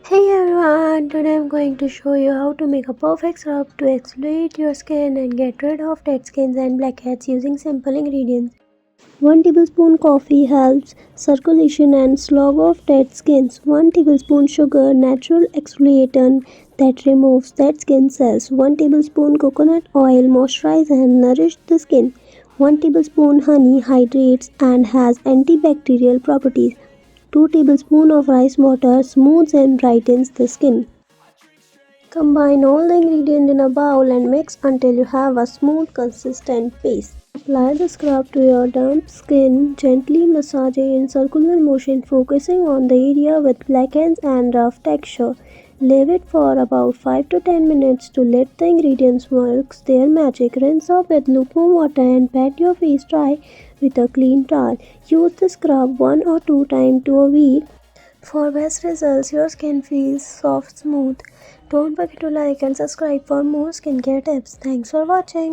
Hey everyone, today I'm going to show you how to make a perfect scrub to exfoliate your skin and get rid of dead skins and blackheads using simple ingredients. 1 tablespoon coffee helps circulation and slough off dead skins. 1 tablespoon sugar, natural exfoliator that removes dead skin cells. 1 tablespoon coconut oil moisturizes and nourishes the skin. 1 tablespoon honey hydrates and has antibacterial properties. 2 tablespoons of rice water smooths and brightens the skin. Combine all the ingredients in a bowl and mix until you have a smooth, consistent paste. Apply the scrub to your damp skin, gently massaging in circular motion, focusing on the area with blackheads and rough texture. Leave it for about 5 to 10 minutes to let the ingredients work their magic. Rinse off with lukewarm water and pat your face dry with a clean towel. Use the scrub 1 or 2 times a week. For best results, your skin feels soft, smooth. Don't forget to like and subscribe for more skincare tips. Thanks for watching.